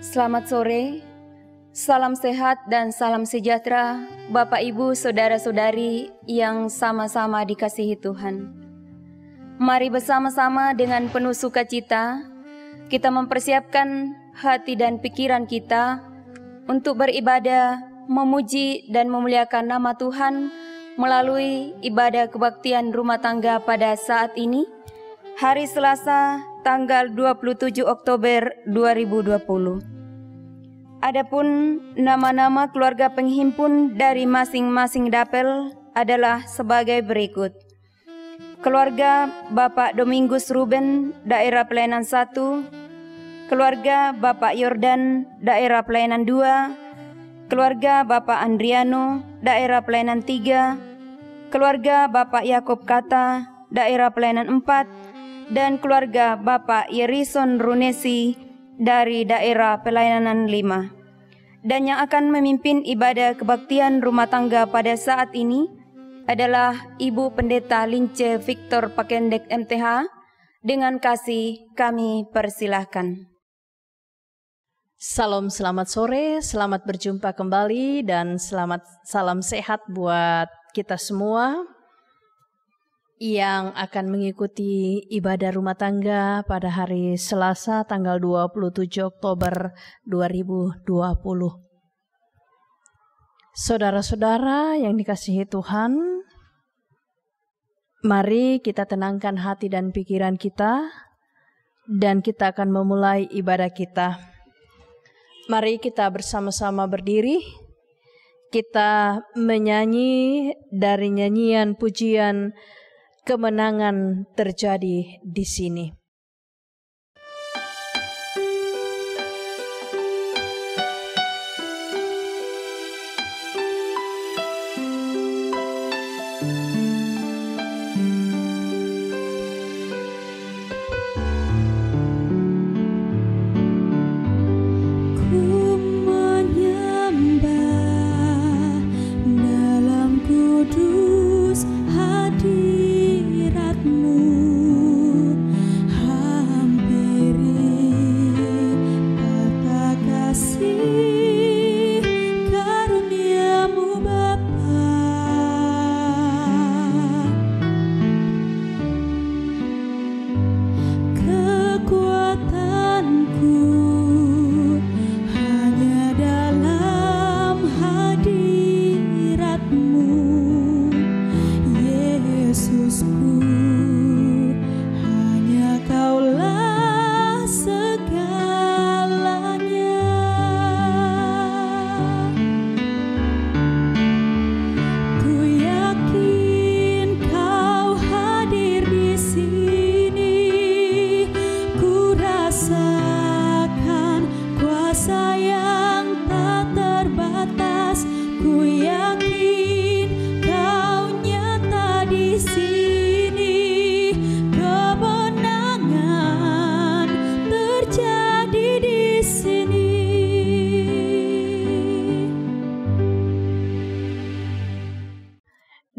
Selamat sore, salam sehat dan salam sejahtera Bapak Ibu Saudara-saudari yang sama-sama dikasihi Tuhan. Mari bersama-sama dengan penuh sukacita kita mempersiapkan hati dan pikiran kita untuk beribadah, memuji dan memuliakan nama Tuhan melalui ibadah kebaktian rumah tangga pada saat ini, hari Selasa tanggal 27 Oktober 2020. Adapun nama-nama keluarga penghimpun dari masing-masing dapel adalah sebagai berikut. Keluarga Bapak Domingus Ruben, Daerah Pelayanan 1, keluarga Bapak Yordan, Daerah Pelayanan 2, keluarga Bapak Andriano, Daerah Pelayanan 3, keluarga Bapak Yakob Kata, Daerah Pelayanan 4, dan keluarga Bapak Yerison Runesi dari Daerah Pelayanan 5. Dan yang akan memimpin ibadah kebaktian rumah tangga pada saat ini adalah Ibu Pendeta Lince Victor Pakendek MTH. Dengan kasih kami persilahkan. Salam, selamat sore, selamat berjumpa kembali dan salam sehat buat kita semua yang akan mengikuti ibadah rumah tangga pada hari Selasa tanggal 27 Oktober 2020. Saudara-saudara yang dikasihi Tuhan, mari kita tenangkan hati dan pikiran kita dan kita akan memulai ibadah kita. Mari kita bersama-sama berdiri, kita menyanyi dari nyanyian pujian Kemenangan Terjadi di Sini.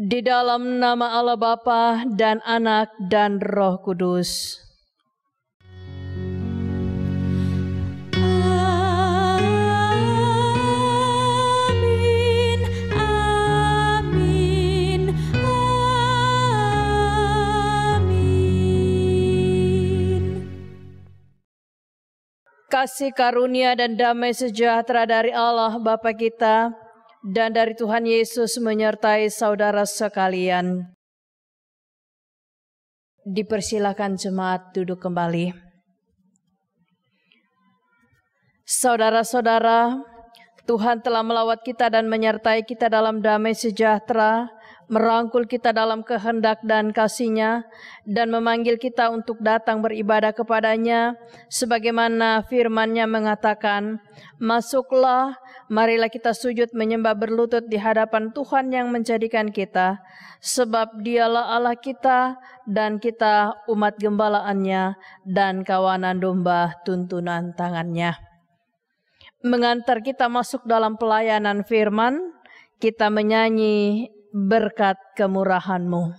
Di dalam nama Allah Bapa dan Anak dan Roh Kudus. Amin, amin, amin. Kasih karunia dan damai sejahtera dari Allah Bapa kita dan dari Tuhan Yesus menyertai saudara sekalian. Dipersilakan jemaat duduk kembali. Saudara-saudara, Tuhan telah melawat kita dan menyertai kita dalam damai sejahtera, merangkul kita dalam kehendak dan kasih-Nya, dan memanggil kita untuk datang beribadah kepada-Nya, sebagaimana firman-Nya mengatakan, "Masuklah, marilah kita sujud menyembah berlutut di hadapan Tuhan yang menjadikan kita, sebab Dialah Allah kita, dan kita umat gembalaannya dan kawanan domba tuntunan tangan-Nya." Mengantar kita masuk dalam pelayanan firman, kita menyanyi berkat kemurahan-Mu.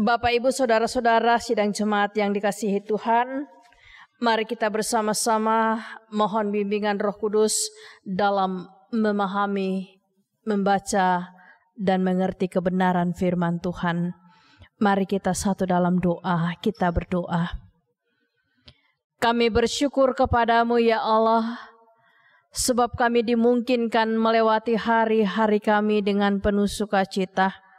Bapak, Ibu, Saudara-saudara sidang jemaat yang dikasihi Tuhan, mari kita bersama-sama mohon bimbingan Roh Kudus dalam memahami, membaca, dan mengerti kebenaran firman Tuhan. Mari kita satu dalam doa, kita berdoa. Kami bersyukur kepadamu ya Allah, sebab kami dimungkinkan melewati hari-hari kami dengan penuh sukacita.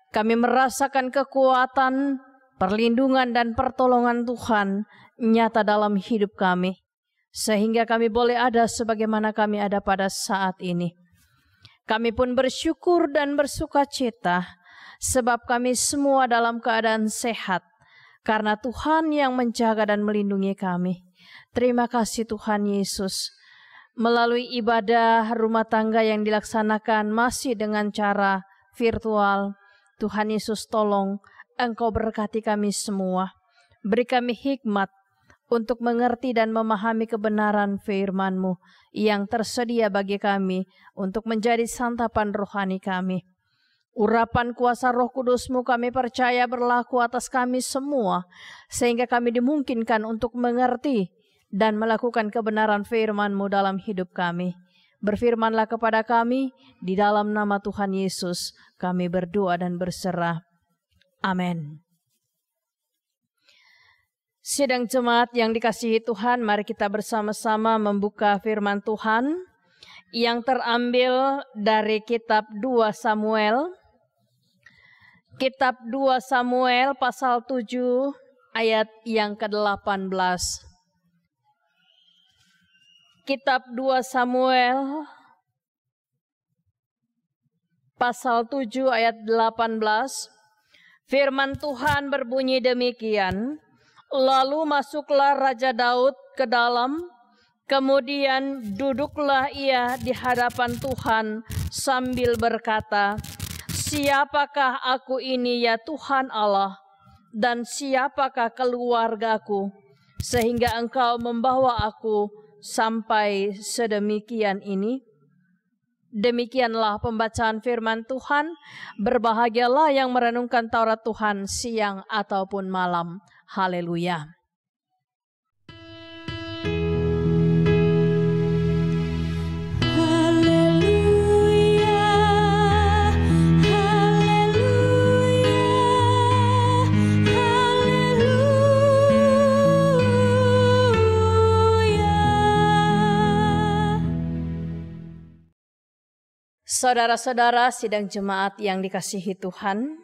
Kami merasakan kekuatan, perlindungan dan pertolongan Tuhan nyata dalam hidup kami. Sehingga kami boleh ada sebagaimana kami ada pada saat ini. Kami pun bersyukur dan bersukacita sebab kami semua dalam keadaan sehat. Karena Tuhan yang menjaga dan melindungi kami. Terima kasih Tuhan Yesus. Melalui ibadah rumah tangga yang dilaksanakan masih dengan cara virtual, Tuhan Yesus tolong Engkau berkati kami semua. Beri kami hikmat untuk mengerti dan memahami kebenaran firman-Mu yang tersedia bagi kami untuk menjadi santapan rohani kami. Urapan kuasa Roh Kudus-Mu kami percaya berlaku atas kami semua, sehingga kami dimungkinkan untuk mengerti dan melakukan kebenaran firman-Mu dalam hidup kami. Berfirmanlah kepada kami, di dalam nama Tuhan Yesus kami berdoa dan berserah. Amin. Sidang jemaat yang dikasihi Tuhan, mari kita bersama-sama membuka firman Tuhan yang terambil dari kitab 2 Samuel. Kitab 2 Samuel pasal 7 ayat yang ke-18. Kitab 2 Samuel pasal 7 ayat 18. Firman Tuhan berbunyi demikian. Lalu masuklah Raja Daud ke dalam, kemudian duduklah ia di hadapan Tuhan sambil berkata, "Siapakah aku ini ya Tuhan Allah, dan siapakah keluargaku, sehingga Engkau membawa aku sampai sedemikian ini?" Demikianlah pembacaan firman Tuhan. Berbahagialah yang merenungkan Taurat Tuhan siang ataupun malam. Haleluya. Saudara-saudara sidang jemaat yang dikasihi Tuhan,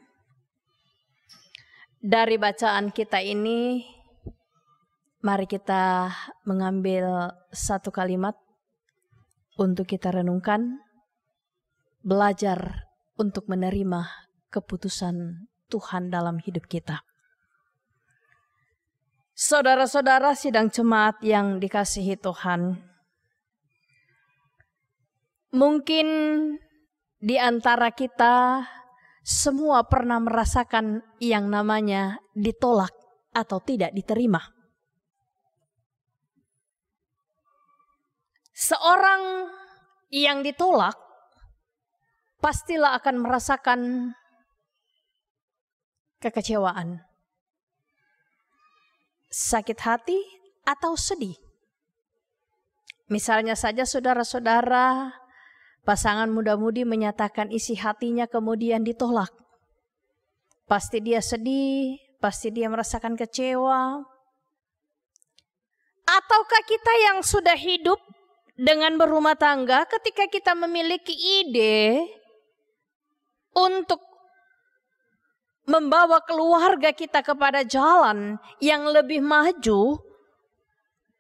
dari bacaan kita ini, mari kita mengambil satu kalimat untuk kita renungkan, belajar untuk menerima keputusan Tuhan dalam hidup kita. Saudara-saudara sidang jemaat yang dikasihi Tuhan, mungkin di antara kita semua pernah merasakan yang namanya ditolak atau tidak diterima. Seorang yang ditolak pastilah akan merasakan kekecewaan, sakit hati atau sedih. Misalnya saja saudara-saudara, pasangan muda-mudi menyatakan isi hatinya kemudian ditolak. Pasti dia sedih, pasti dia merasakan kecewa. Ataukah kita yang sudah hidup dengan berumah tangga, ketika kita memiliki ide untuk membawa keluarga kita kepada jalan yang lebih maju,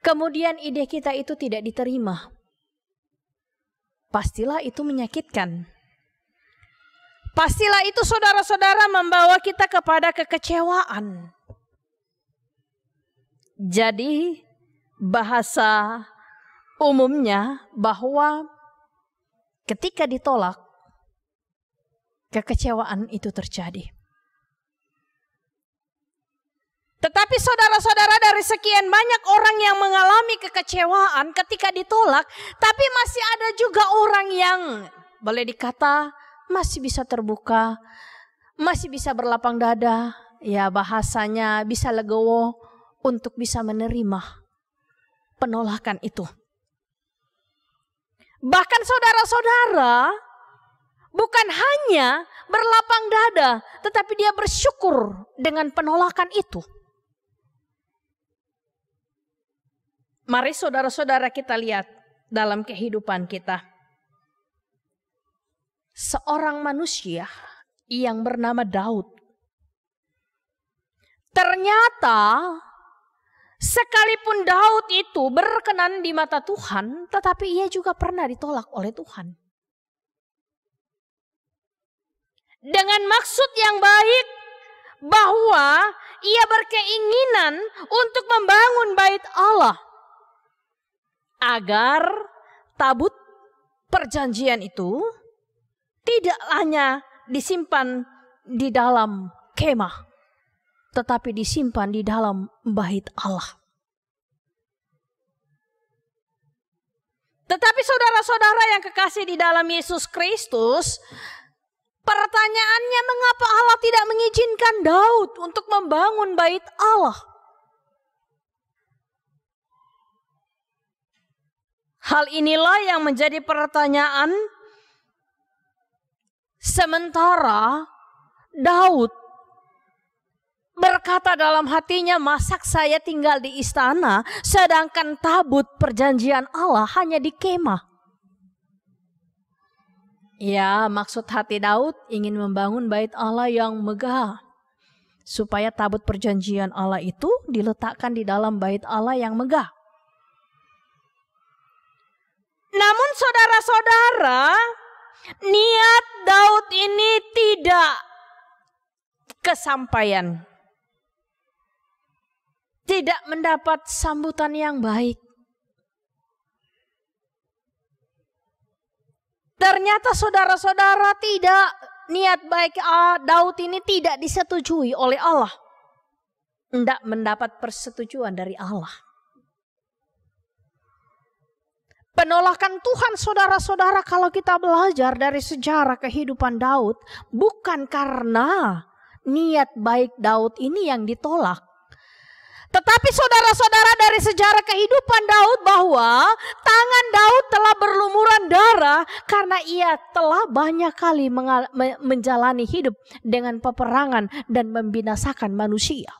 kemudian ide kita itu tidak diterima. Pastilah itu menyakitkan. Pastilah itu saudara-saudara membawa kita kepada kekecewaan. Jadi bahasa umumnya bahwa ketika ditolak, kekecewaan itu terjadi. Tetapi saudara-saudara, dari sekian banyak orang yang mengalami kekecewaan ketika ditolak, tapi masih ada juga orang yang boleh dikata masih bisa terbuka, masih bisa berlapang dada, ya bahasanya bisa legowo untuk bisa menerima penolakan itu. Bahkan saudara-saudara bukan hanya berlapang dada, tetapi dia bersyukur dengan penolakan itu. Mari saudara-saudara kita lihat dalam kehidupan kita. Seorang manusia yang bernama Daud. Ternyata sekalipun Daud itu berkenan di mata Tuhan, tetapi ia juga pernah ditolak oleh Tuhan. Dengan maksud yang baik bahwa ia berkeinginan untuk membangun bait Allah. Agar tabut perjanjian itu tidak hanya disimpan di dalam kemah, tetapi disimpan di dalam bait Allah. Tetapi saudara-saudara yang kekasih di dalam Yesus Kristus, pertanyaannya, mengapa Allah tidak mengizinkan Daud untuk membangun bait Allah? Hal inilah yang menjadi pertanyaan sementara Daud berkata dalam hatinya, masak saya tinggal di istana, sedangkan tabut perjanjian Allah hanya di kemah. Ya, maksud hati Daud ingin membangun bait Allah yang megah, supaya tabut perjanjian Allah itu diletakkan di dalam bait Allah yang megah. Namun saudara-saudara, niat Daud ini tidak kesampaian. Tidak mendapat sambutan yang baik. Ternyata saudara-saudara, tidak, niat baik Daud ini tidak disetujui oleh Allah. Tidak mendapat persetujuan dari Allah. Penolakan Tuhan saudara-saudara, kalau kita belajar dari sejarah kehidupan Daud, bukan karena niat baik Daud ini yang ditolak. Tetapi saudara-saudara, dari sejarah kehidupan Daud bahwa tangan Daud telah berlumuran darah karena ia telah banyak kali menjalani hidup dengan peperangan dan membinasakan manusia.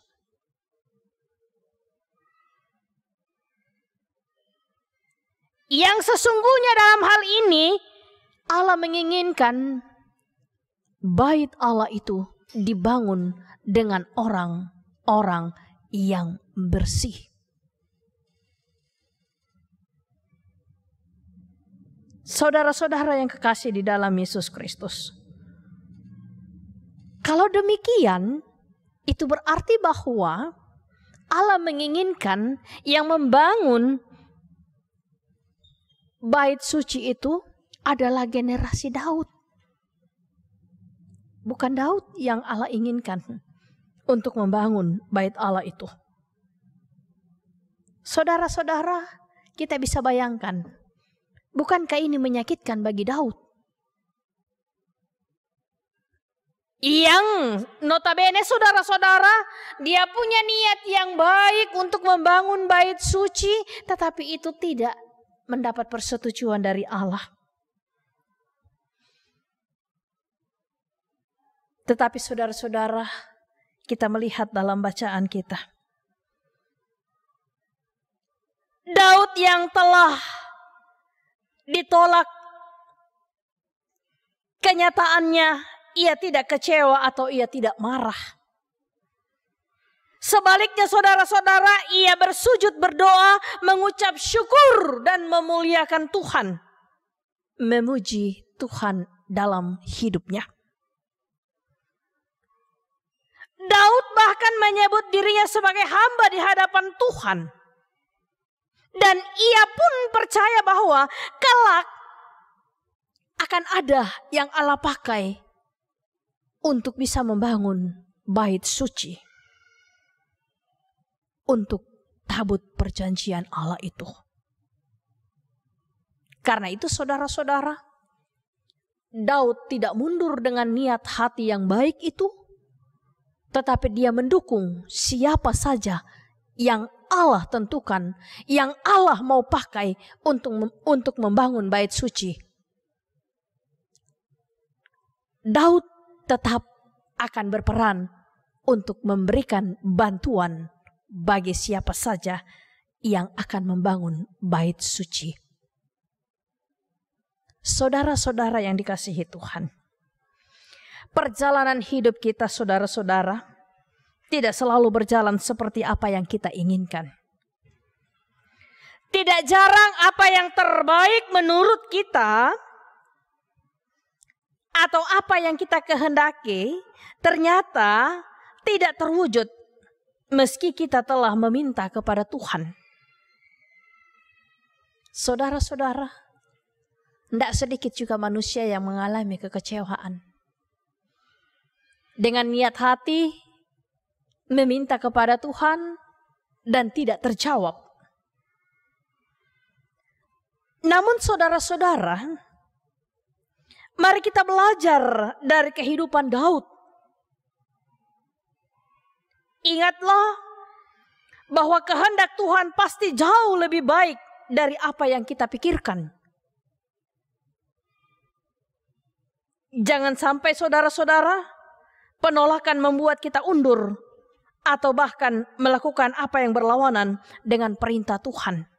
Yang sesungguhnya dalam hal ini Allah menginginkan bait Allah itu dibangun dengan orang-orang yang bersih. Saudara-saudara yang kekasih di dalam Yesus Kristus, kalau demikian itu berarti bahwa Allah menginginkan yang membangun bait suci itu adalah generasi Daud. Bukan Daud yang Allah inginkan untuk membangun bait Allah itu. Saudara-saudara, kita bisa bayangkan, bukankah ini menyakitkan bagi Daud? Yang notabene saudara-saudara, dia punya niat yang baik untuk membangun bait suci, tetapi itu tidak mendapat persetujuan dari Allah. Tetapi saudara-saudara, kita melihat dalam bacaan kita, Daud yang telah ditolak, kenyataannya ia tidak kecewa atau ia tidak marah. Sebaliknya saudara-saudara, ia bersujud berdoa, mengucap syukur dan memuliakan Tuhan. Memuji Tuhan dalam hidupnya. Daud bahkan menyebut dirinya sebagai hamba di hadapan Tuhan. Dan ia pun percaya bahwa kelak akan ada yang Allah pakai untuk bisa membangun bait suci. Untuk tabut perjanjian Allah itu. Karena itu saudara-saudara, Daud tidak mundur dengan niat hati yang baik itu, tetapi dia mendukung siapa saja yang Allah tentukan, yang Allah mau pakai untuk membangun bait suci. Daud tetap akan berperan untuk memberikan bantuan bagi siapa saja yang akan membangun bait suci. Saudara-saudara yang dikasihi Tuhan, perjalanan hidup kita, saudara-saudara, tidak selalu berjalan seperti apa yang kita inginkan. Tidak jarang apa yang terbaik menurut kita atau apa yang kita kehendaki ternyata tidak terwujud meski kita telah meminta kepada Tuhan. Saudara-saudara, tidak sedikit juga manusia yang mengalami kekecewaan. Dengan niat hati meminta kepada Tuhan dan tidak terjawab. Namun saudara-saudara, mari kita belajar dari kehidupan Daud. Ingatlah bahwa kehendak Tuhan pasti jauh lebih baik dari apa yang kita pikirkan. Jangan sampai saudara-saudara, penolakan membuat kita undur atau bahkan melakukan apa yang berlawanan dengan perintah Tuhan.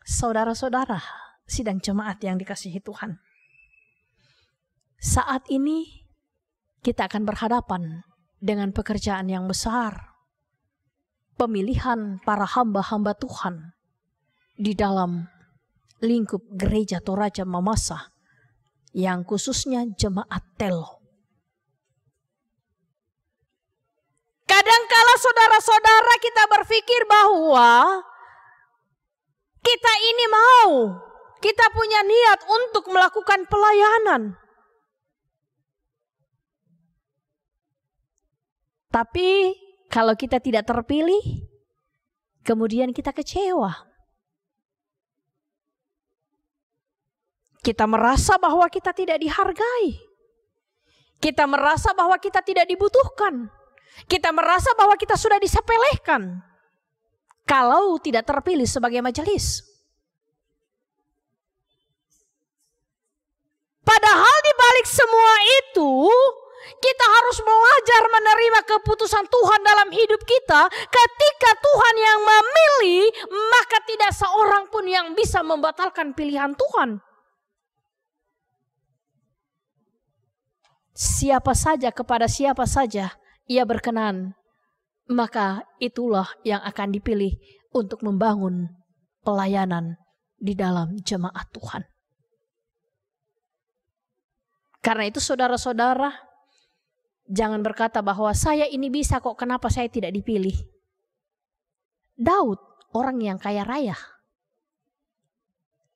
Saudara-saudara, sidang jemaat yang dikasihi Tuhan, saat ini kita akan berhadapan dengan pekerjaan yang besar, pemilihan para hamba-hamba Tuhan di dalam lingkup gereja Toraja Mamasa, yang khususnya jemaat Telo. Kadangkala saudara-saudara kita berpikir bahwa kita ini kita punya niat untuk melakukan pelayanan. Tapi kalau kita tidak terpilih, kemudian kita kecewa. Kita merasa bahwa kita tidak dihargai. Kita merasa bahwa kita tidak dibutuhkan. Kita merasa bahwa kita sudah disepelekan kalau tidak terpilih sebagai majelis. Padahal di balik semua itu, kita harus belajar menerima keputusan Tuhan dalam hidup kita. Ketika Tuhan yang memilih, maka tidak seorang pun yang bisa membatalkan pilihan Tuhan. Siapa saja kepada siapa saja ia berkenan, maka itulah yang akan dipilih untuk membangun pelayanan di dalam jemaat Tuhan. Karena itu saudara-saudara, jangan berkata bahwa saya ini bisa kok, kenapa saya tidak dipilih. Daud, orang yang kaya raya,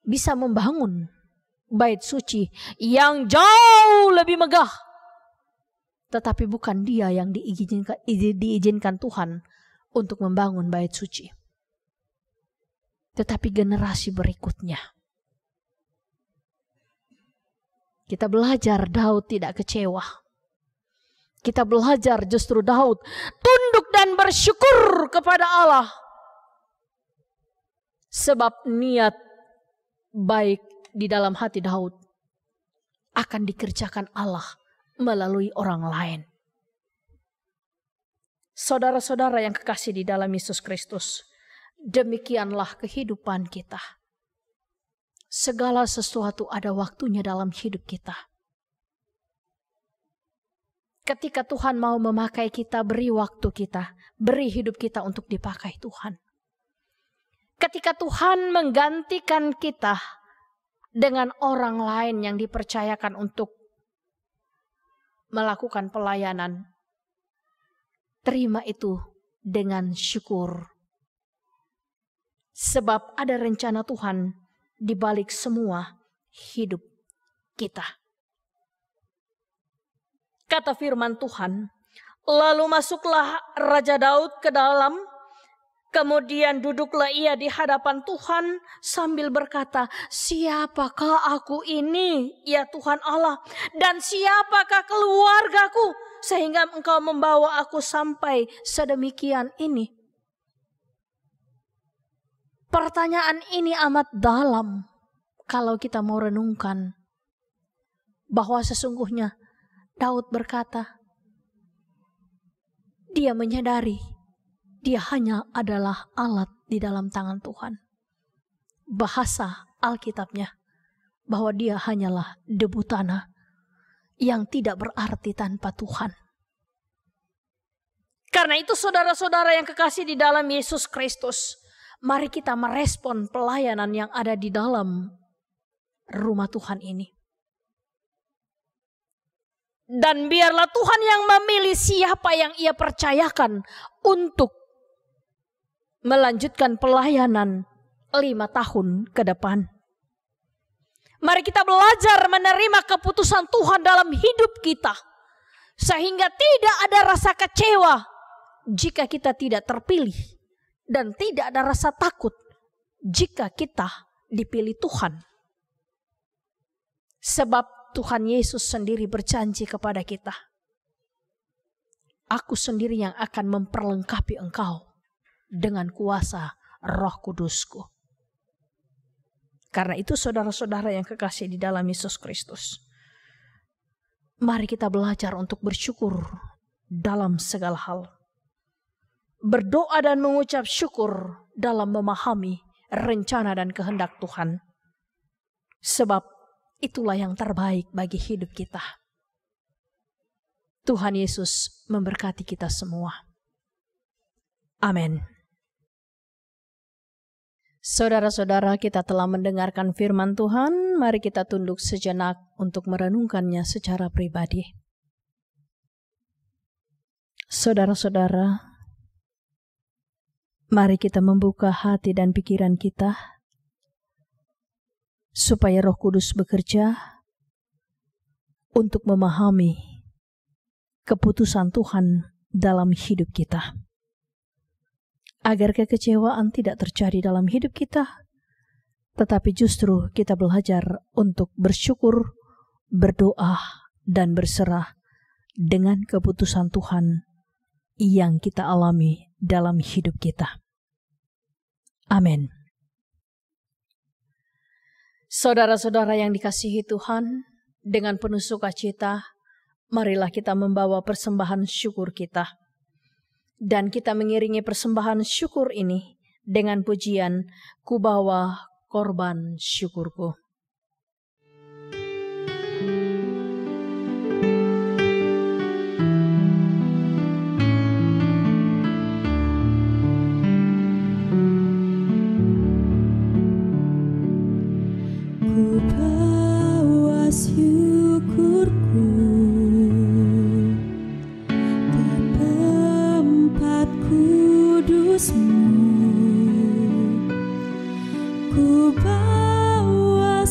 bisa membangun bait suci yang jauh lebih megah. Tetapi bukan dia yang diizinkan Tuhan untuk membangun bait suci. Tetapi generasi berikutnya. Kita belajar Daud tidak kecewa. Kita belajar justru Daud tunduk dan bersyukur kepada Allah. Sebab niat baik di dalam hati Daud akan dikerjakan Allah melalui orang lain. Saudara-saudara yang kekasih di dalam Yesus Kristus, demikianlah kehidupan kita. Segala sesuatu ada waktunya dalam hidup kita. Ketika Tuhan mau memakai kita, beri waktu kita, beri hidup kita untuk dipakai Tuhan. Ketika Tuhan menggantikan kita dengan orang lain yang dipercayakan untuk melakukan pelayanan, terima itu dengan syukur. Sebab ada rencana Tuhan di balik semua hidup kita. Kata firman Tuhan, lalu masuklah Raja Daud ke dalam Kemudian duduklah ia di hadapan Tuhan sambil berkata, siapakah aku ini ya Tuhan Allah, dan siapakah keluargaku sehingga engkau membawa aku sampai sedemikian ini. Pertanyaan ini amat dalam kalau kita mau renungkan, bahwa sesungguhnya Daud berkata, dia menyadari dia hanya adalah alat di dalam tangan Tuhan. Bahasa Alkitabnya, bahwa dia hanyalah debu tanah yang tidak berarti tanpa Tuhan. Karena itu saudara-saudara yang kekasih di dalam Yesus Kristus, mari kita merespon pelayanan yang ada di dalam rumah Tuhan ini. Dan biarlah Tuhan yang memilih siapa yang ia percayakan untuk melanjutkan pelayanan 5 tahun ke depan. Mari kita belajar menerima keputusan Tuhan dalam hidup kita, sehingga tidak ada rasa kecewa jika kita tidak terpilih, dan tidak ada rasa takut jika kita dipilih Tuhan. Sebab Tuhan Yesus sendiri berjanji kepada kita, aku sendiri yang akan memperlengkapi engkau dengan kuasa Roh Kudusku. Karena itu saudara-saudara yang kekasih di dalam Yesus Kristus, mari kita belajar untuk bersyukur dalam segala hal. Berdoa dan mengucap syukur dalam memahami rencana dan kehendak Tuhan. Sebab itulah yang terbaik bagi hidup kita. Tuhan Yesus memberkati kita semua. Amin. Saudara-saudara, kita telah mendengarkan firman Tuhan. Mari kita tunduk sejenak untuk merenungkannya secara pribadi. Saudara-saudara, mari kita membuka hati dan pikiran kita supaya Roh Kudus bekerja untuk memahami keputusan Tuhan dalam hidup kita. Agar kekecewaan tidak terjadi dalam hidup kita, tetapi justru kita belajar untuk bersyukur, berdoa, dan berserah dengan keputusan Tuhan yang kita alami dalam hidup kita. Amin. Saudara-saudara yang dikasihi Tuhan, dengan penuh sukacita, marilah kita membawa persembahan syukur kita. Dan kita mengiringi persembahan syukur ini dengan pujian, ku bawa korban syukurku. Ku bawa syukurku ke tempat kudus-Mu. Ku bawa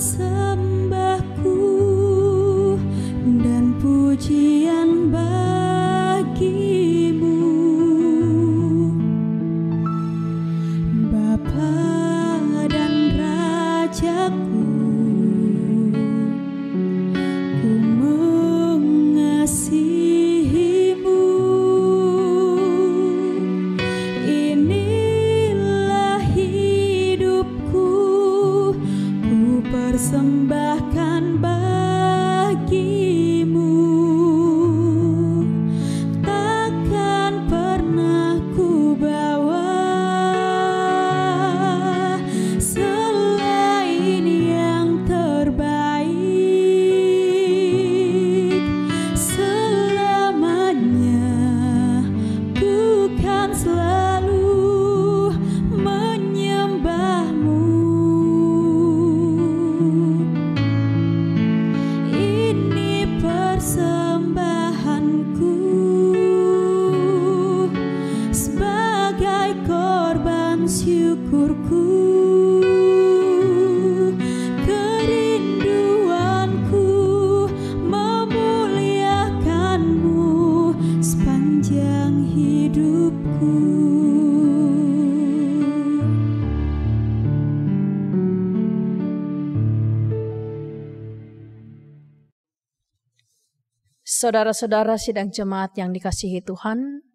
Saudara-saudara sidang jemaat yang dikasihi Tuhan,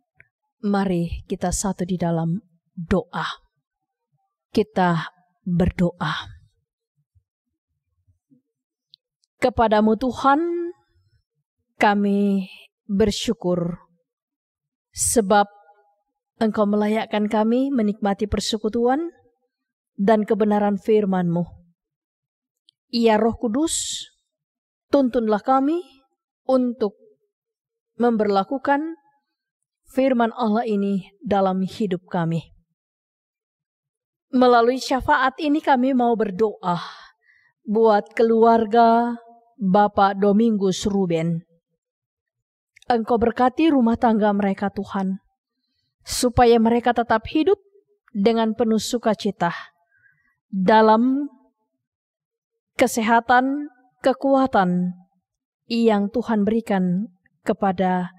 mari kita satu di dalam doa. Kita berdoa. Kepadamu Tuhan, kami bersyukur sebab Engkau melayakkan kami menikmati persekutuan dan kebenaran firman-Mu. Ya Roh Kudus, tuntunlah kami untuk memberlakukan firman Allah ini dalam hidup kami. Melalui syafaat ini kami mau berdoa buat keluarga Bapak Domingus Ruben. Engkau berkati rumah tangga mereka Tuhan, supaya mereka tetap hidup dengan penuh sukacita dalam kesehatan, kekuatan yang Tuhan berikan kepada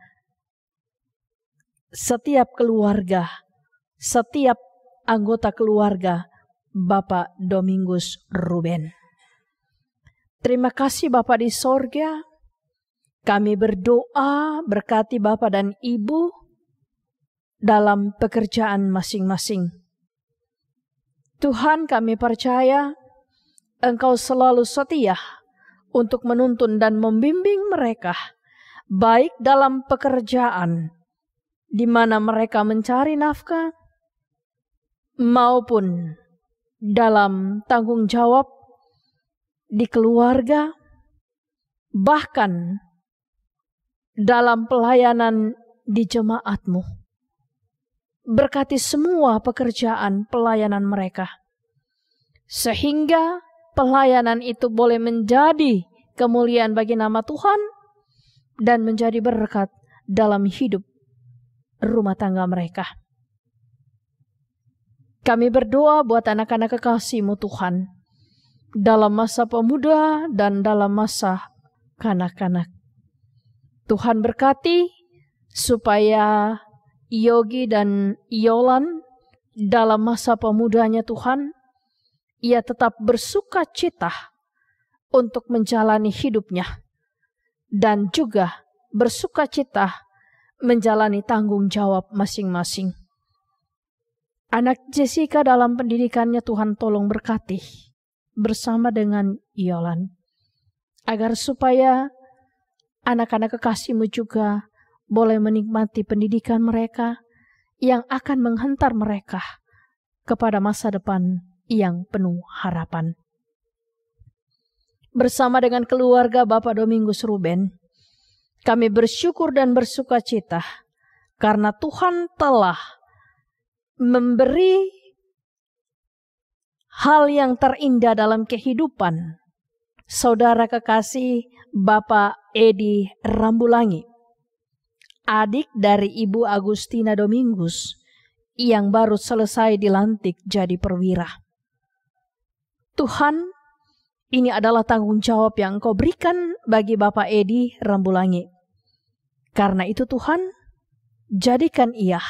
setiap keluarga, setiap anggota keluarga Bapak Domingus Ruben. Terima kasih Bapak di sorga. Kami berdoa berkati Bapak dan Ibu dalam pekerjaan masing-masing. Tuhan, kami percaya Engkau selalu setia untuk menuntun dan membimbing mereka, baik dalam pekerjaan di mana mereka mencari nafkah, maupun dalam tanggung jawab di keluarga, bahkan dalam pelayanan di jemaat-Mu. Berkati semua pekerjaan pelayanan mereka, sehingga pelayanan itu boleh menjadi kemuliaan bagi nama Tuhan dan menjadi berkat dalam hidup rumah tangga mereka. Kami berdoa buat anak-anak kekasih-Mu Tuhan, dalam masa pemuda dan dalam masa kanak-kanak. Tuhan berkati supaya Yogi dan Yolan dalam masa pemudanya Tuhan, ia tetap bersuka cita untuk menjalani hidupnya dan juga bersuka cita menjalani tanggung jawab masing-masing. Anak Jessica dalam pendidikannya Tuhan tolong berkati bersama dengan Yolan, agar supaya anak-anak kekasih-Mu juga boleh menikmati pendidikan mereka yang akan menghantar mereka kepada masa depan yang penuh harapan. Bersama dengan keluarga Bapak Domingus Ruben, kami bersyukur dan bersuka cita karena Tuhan telah memberi hal yang terindah dalam kehidupan saudara kekasih Bapak Edi Rambulangi, adik dari Ibu Agustina Domingus yang baru selesai dilantik jadi perwira. Tuhan, ini adalah tanggung jawab yang Engkau berikan bagi Bapak Edi Rambulangi. Karena itu Tuhan, jadikan ia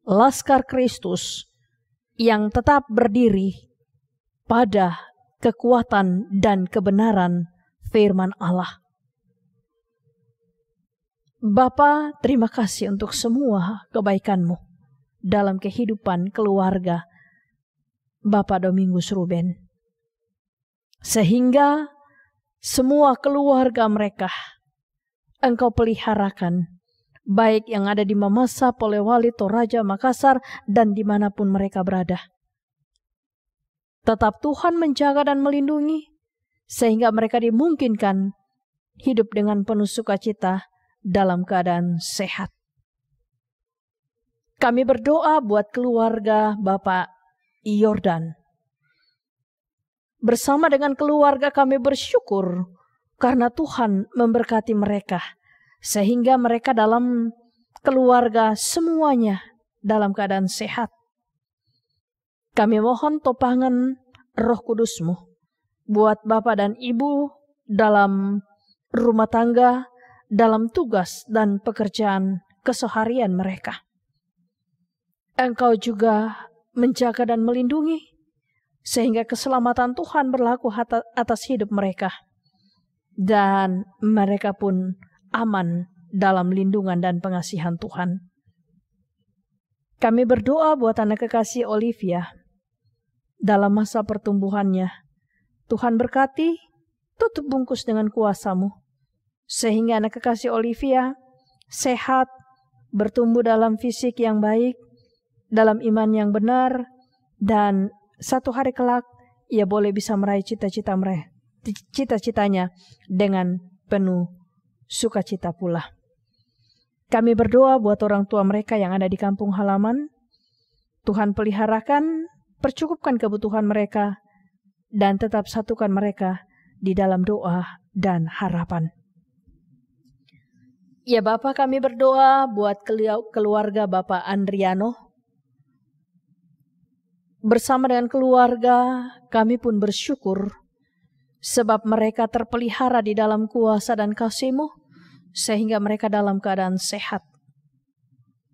Laskar Kristus yang tetap berdiri pada kekuatan dan kebenaran firman Allah. Bapa, terima kasih untuk semua kebaikan-Mu dalam kehidupan keluarga Bapak Domingus Ruben. Sehingga semua keluarga mereka Engkau peliharakan, baik yang ada di Mamasa, Polewali, Toraja, Makassar, dan dimanapun mereka berada. Tetap Tuhan menjaga dan melindungi, sehingga mereka dimungkinkan hidup dengan penuh sukacita dalam keadaan sehat. Kami berdoa buat keluarga Bapak Yordan. Bersama dengan keluarga kami bersyukur karena Tuhan memberkati mereka, sehingga mereka dalam keluarga semuanya dalam keadaan sehat. Kami mohon topangan Roh Kudus-Mu buat Bapak dan Ibu dalam rumah tangga, dalam tugas dan pekerjaan keseharian mereka. Engkau juga menjaga dan melindungi, sehingga keselamatan Tuhan berlaku atas hidup mereka. Dan mereka pun aman dalam lindungan dan pengasihan Tuhan. Kami berdoa buat anak kekasih Olivia dalam masa pertumbuhannya. Tuhan berkati, tutup bungkus dengan kuasa-Mu, sehingga anak kekasih Olivia sehat, bertumbuh dalam fisik yang baik, dalam iman yang benar, dan satu hari kelak ia boleh bisa meraih cita-citanya dengan penuh sukacita pula. Kami berdoa buat orang tua mereka yang ada di kampung halaman. Tuhan peliharakan, percukupkan kebutuhan mereka, dan tetap satukan mereka di dalam doa dan harapan. Ya Bapa, kami berdoa buat keluarga Bapak Andriano. Bersama dengan keluarga, kami pun bersyukur sebab mereka terpelihara di dalam kuasa dan kasih-Mu, sehingga mereka dalam keadaan sehat.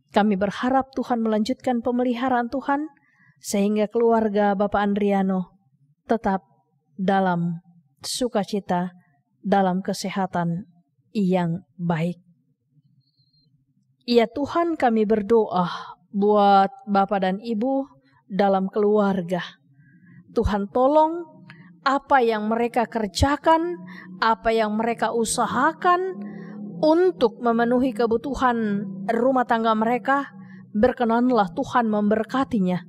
Kami berharap Tuhan melanjutkan pemeliharaan Tuhan, sehingga keluarga Bapak Andriano tetap dalam sukacita, dalam kesehatan yang baik. Ya Tuhan, kami berdoa buat Bapak dan Ibu dalam keluarga. Tuhan tolong apa yang mereka kerjakan, apa yang mereka usahakan untuk memenuhi kebutuhan rumah tangga mereka, berkenanlah Tuhan memberkatinya.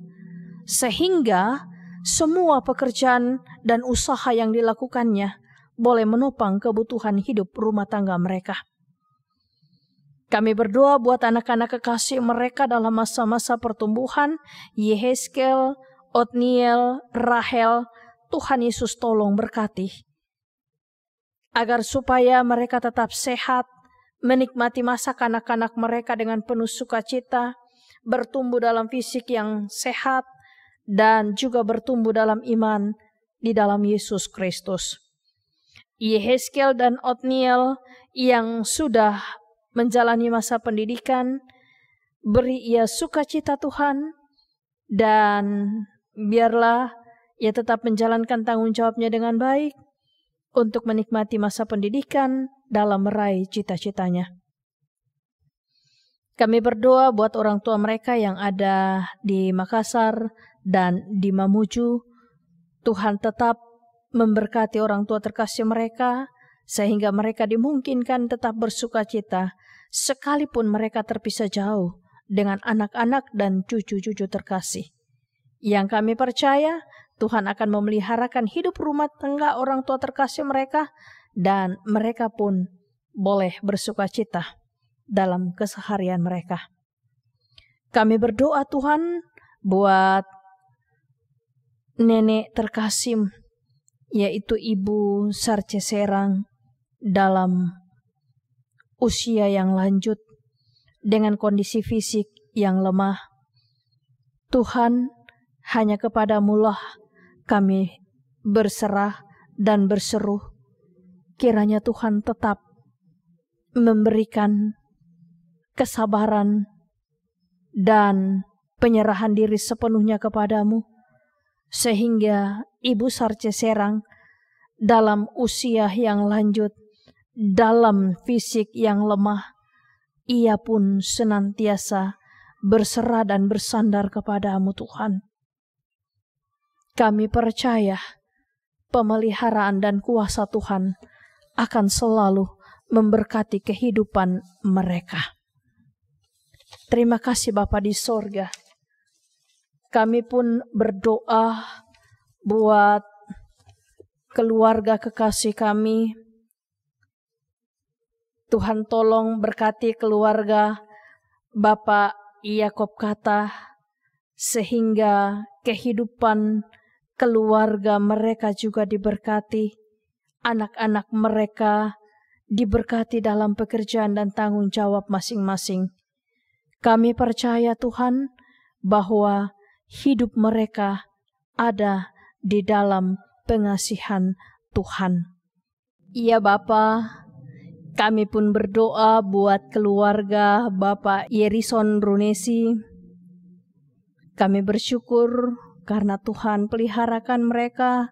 Sehingga semua pekerjaan dan usaha yang dilakukannya boleh menopang kebutuhan hidup rumah tangga mereka. Kami berdoa buat anak-anak kekasih mereka dalam masa-masa pertumbuhan, Yehezkel, Otniel, Rahel. Tuhan Yesus tolong berkati, agar supaya mereka tetap sehat, menikmati masa kanak-kanak mereka dengan penuh sukacita, bertumbuh dalam fisik yang sehat, dan juga bertumbuh dalam iman di dalam Yesus Kristus. Yehezkel dan Otniel yang sudah menjalani masa pendidikan, beri ia sukacita Tuhan, dan biarlah ia tetap menjalankan tanggung jawabnya dengan baik untuk menikmati masa pendidikan dalam meraih cita-citanya. Kami berdoa buat orang tua mereka yang ada di Makassar dan di Mamuju. Tuhan tetap memberkati orang tua terkasih mereka, sehingga mereka dimungkinkan tetap bersukacita, sekalipun mereka terpisah jauh dengan anak-anak dan cucu-cucu terkasih. Yang kami percaya, Tuhan akan memeliharakan hidup rumah tangga orang tua terkasih mereka, dan mereka pun boleh bersukacita dalam keseharian mereka. Kami berdoa Tuhan buat nenek terkasih, yaitu Ibu Sarce Serang, dalam usia yang lanjut dengan kondisi fisik yang lemah. Tuhan, hanya kepadamu-lah kami berserah dan berseru. Kiranya Tuhan tetap memberikan kesabaran dan penyerahan diri sepenuhnya kepadamu, sehingga Ibu Sarce Serang dalam usia yang lanjut, dalam fisik yang lemah, ia pun senantiasa berserah dan bersandar kepadamu Tuhan. Kami percaya pemeliharaan dan kuasa Tuhan akan selalu memberkati kehidupan mereka. Terima kasih Bapa di sorga. Kami pun berdoa buat keluarga kekasih kami. Tuhan tolong berkati keluarga Bapak Yakob Kata, sehingga kehidupan keluarga mereka juga diberkati. Anak-anak mereka diberkati dalam pekerjaan dan tanggung jawab masing-masing. Kami percaya Tuhan bahwa hidup mereka ada di dalam pengasihan Tuhan. Iya Bapa, kami pun berdoa buat keluarga Bapak Yerison Runesi. Kami bersyukur karena Tuhan peliharakan mereka,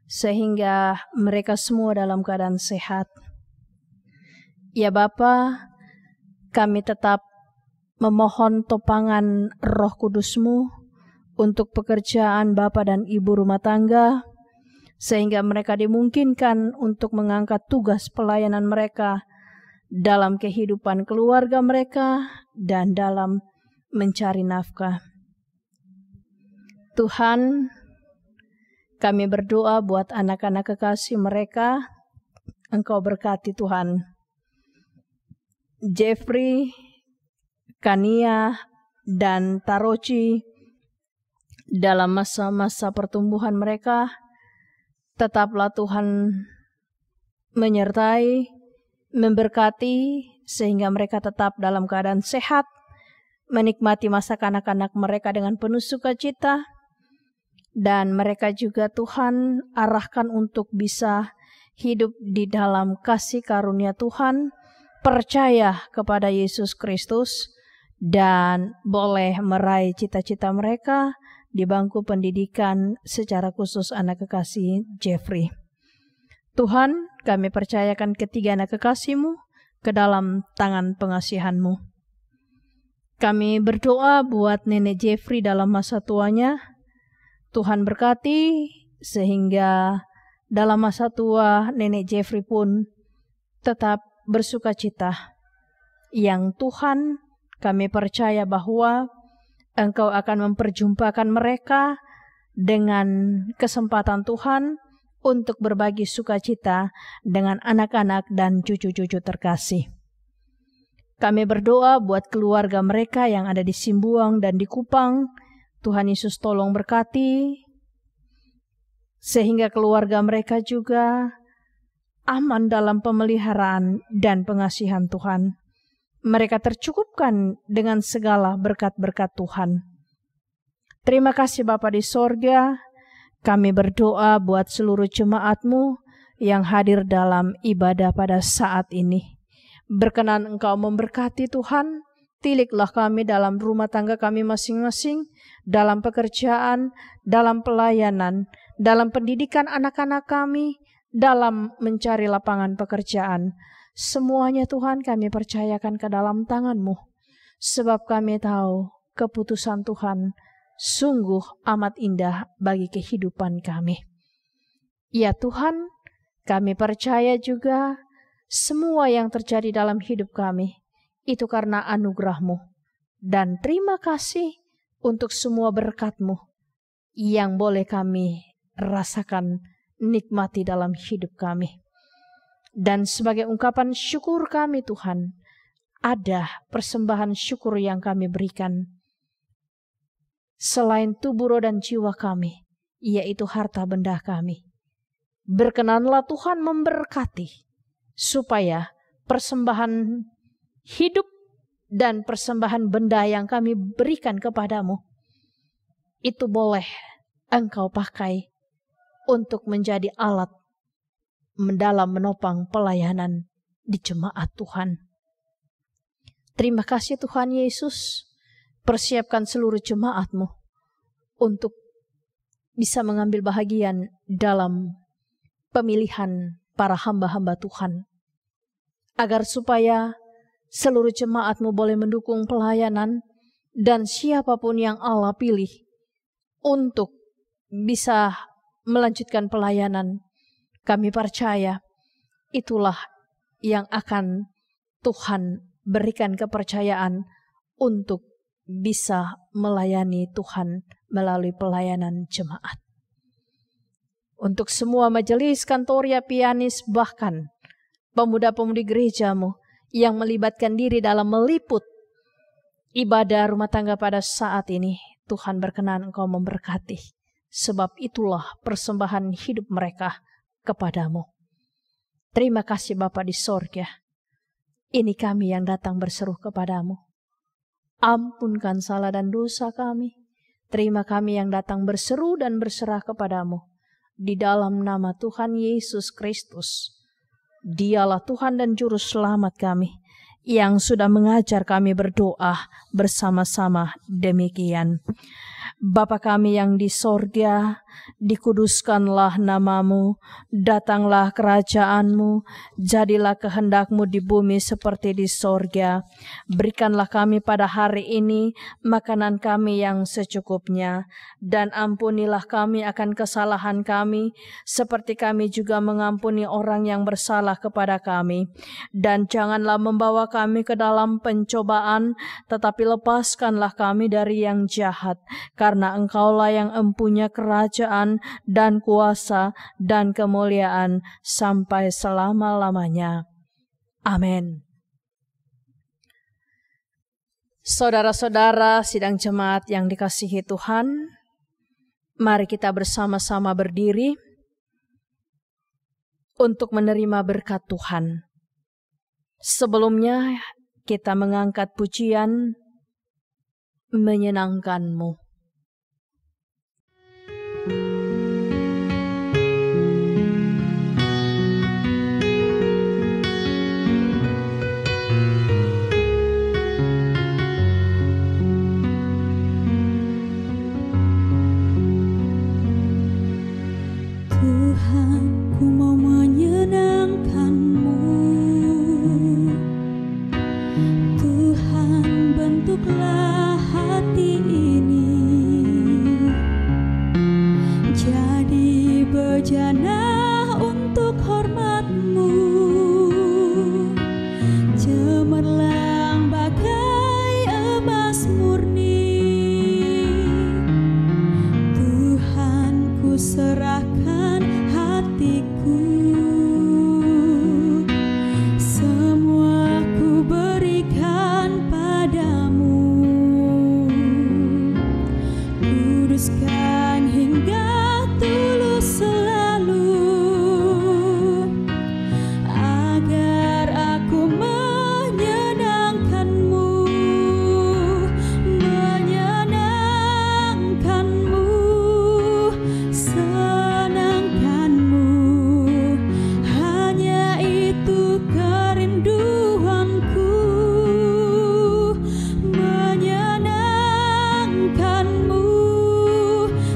sehingga mereka semua dalam keadaan sehat. Ya Bapa, kami tetap memohon topangan Roh Kudus-Mu untuk pekerjaan Bapa dan Ibu rumah tangga, sehingga mereka dimungkinkan untuk mengangkat tugas pelayanan mereka dalam kehidupan keluarga mereka dan dalam mencari nafkah. Tuhan, kami berdoa buat anak-anak kekasih mereka, Engkau berkati Tuhan. Jeffrey, Kania, dan Taroci dalam masa-masa pertumbuhan mereka, tetaplah Tuhan menyertai, memberkati, sehingga mereka tetap dalam keadaan sehat, menikmati masa kanak-kanak mereka dengan penuh sukacita, dan mereka juga Tuhan arahkan untuk bisa hidup di dalam kasih karunia Tuhan, percaya kepada Yesus Kristus, dan boleh meraih cita-cita mereka di bangku pendidikan, secara khusus anak kekasih Jeffrey. Tuhan, kami percayakan ketiga anak kekasih-Mu ke dalam tangan pengasihan-Mu. Kami berdoa buat nenek Jeffrey dalam masa tuanya. Tuhan berkati sehingga dalam masa tua nenek Jeffrey pun tetap bersukacita. Yang Tuhan, kami percaya bahwa Engkau akan memperjumpakan mereka dengan kesempatan Tuhan untuk berbagi sukacita dengan anak-anak dan cucu-cucu terkasih. Kami berdoa buat keluarga mereka yang ada di Simbuang dan di Kupang. Tuhan Yesus tolong berkati, sehingga keluarga mereka juga aman dalam pemeliharaan dan pengasihan Tuhan. Mereka tercukupkan dengan segala berkat-berkat Tuhan. Terima kasih Bapa di sorga. Kami berdoa buat seluruh jemaat-Mu yang hadir dalam ibadah pada saat ini. Berkenan Engkau memberkati Tuhan. Tiliklah kami dalam rumah tangga kami masing-masing, dalam pekerjaan, dalam pelayanan, dalam pendidikan anak-anak kami, dalam mencari lapangan pekerjaan. Semuanya Tuhan kami percayakan ke dalam tangan-Mu, sebab kami tahu keputusan Tuhan sungguh amat indah bagi kehidupan kami. Ya Tuhan, kami percaya juga semua yang terjadi dalam hidup kami itu karena anugerah-Mu, dan terima kasih untuk semua berkat-Mu yang boleh kami rasakan, nikmati dalam hidup kami. Dan sebagai ungkapan syukur kami Tuhan, ada persembahan syukur yang kami berikan. Selain tubuh roh dan jiwa kami, yaitu harta benda kami. Berkenanlah Tuhan memberkati, supaya persembahan hidup dan persembahan benda yang kami berikan kepadamu, itu boleh Engkau pakai untuk menjadi alat dalam menopang pelayanan di jemaat Tuhan. Terima kasih Tuhan Yesus, persiapkan seluruh jemaat-Mu untuk bisa mengambil bahagian dalam pemilihan para hamba-hamba Tuhan, agar supaya seluruh jemaat-Mu boleh mendukung pelayanan, dan siapapun yang Allah pilih untuk bisa melanjutkan pelayanan, kami percaya itulah yang akan Tuhan berikan kepercayaan untuk bisa melayani Tuhan melalui pelayanan jemaat. Untuk semua majelis, kantoria, pianis, bahkan pemuda-pemudi gereja-Mu yang melibatkan diri dalam meliput ibadah rumah tangga pada saat ini, Tuhan berkenan Engkau memberkati, sebab itulah persembahan hidup mereka kepadamu. Terima kasih Bapa di sorga. Ini kami yang datang berseru kepadamu. Ampunkan salah dan dosa kami. Terima kami yang datang berseru dan berserah kepadamu. Di dalam nama Tuhan Yesus Kristus. Dialah Tuhan dan Juru Selamat kami, yang sudah mengajar kami berdoa bersama-sama demikian. Bapa kami yang di sorga, dikuduskanlah namamu, datanglah kerajaanmu, jadilah kehendak-mu di bumi seperti di sorga. Berikanlah kami pada hari ini makanan kami yang secukupnya, dan ampunilah kami akan kesalahan kami, seperti kami juga mengampuni orang yang bersalah kepada kami. Dan janganlah membawa kami ke dalam pencobaan, tetapi lepaskanlah kami dari yang jahat, karena Engkaulah yang empunya kerajaan dan kuasa dan kemuliaan sampai selama-lamanya. Amin. Saudara-saudara sidang jemaat yang dikasihi Tuhan, mari kita bersama-sama berdiri untuk menerima berkat Tuhan. Sebelumnya kita mengangkat pujian Menyenangkan-Mu. Tuhan, ku mau menyenangkan-Mu. Tuhan, bentuklah hati ini jadi bejana untuk hormat-Mu, cemerlang bagai emas murni. Tuhan, ku serahkan hatiku, semua ku berikan padamu. Kuduskan hingga tulus selalu, agar aku menyenangkan-Mu, menyenangkan-Mu, senangkan-Mu. Hanya itu kerinduanku, menyenangkan-Mu,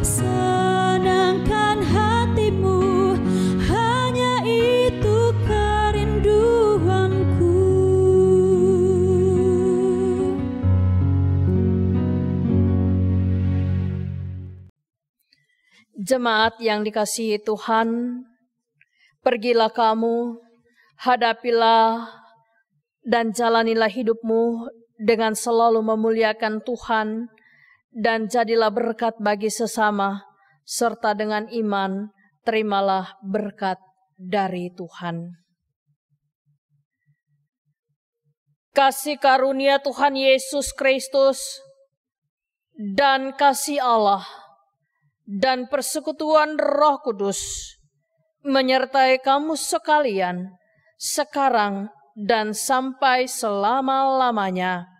senangkan hati-Mu. Hanya itu kerinduanku. Jemaat yang dikasihi Tuhan, pergilah kamu, hadapilah dan jalanilah hidupmu dengan selalu memuliakan Tuhan, dan jadilah berkat bagi sesama, serta dengan iman terimalah berkat dari Tuhan. Kasih karunia Tuhan Yesus Kristus dan kasih Allah dan persekutuan Roh Kudus menyertai kamu sekalian sekarang dan sampai selama-lamanya.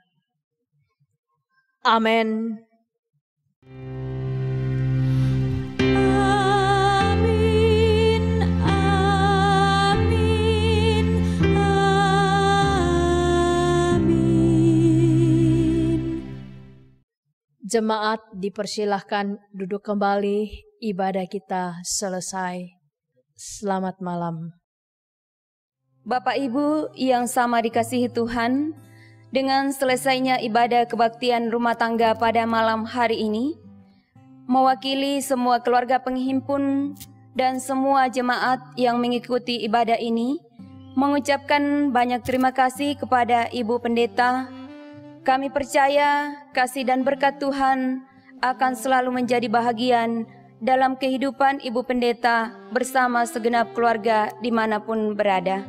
Amin. Amin, amin, amin. Jemaat dipersilahkan duduk kembali, ibadah kita selesai. Selamat malam. Bapak Ibu yang sama dikasihi Tuhan, dengan selesainya ibadah kebaktian rumah tangga pada malam hari ini, mewakili semua keluarga penghimpun dan semua jemaat yang mengikuti ibadah ini, mengucapkan banyak terima kasih kepada Ibu Pendeta. Kami percaya kasih dan berkat Tuhan akan selalu menjadi bahagian dalam kehidupan Ibu Pendeta bersama segenap keluarga dimanapun berada.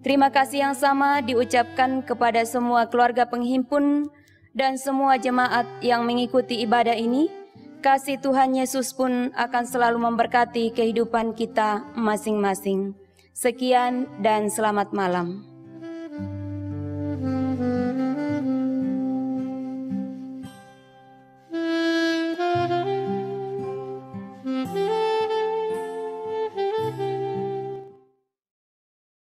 Terima kasih yang sama diucapkan kepada semua keluarga penghimpun dan semua jemaat yang mengikuti ibadah ini. Kasih Tuhan Yesus pun akan selalu memberkati kehidupan kita masing-masing. Sekian dan selamat malam.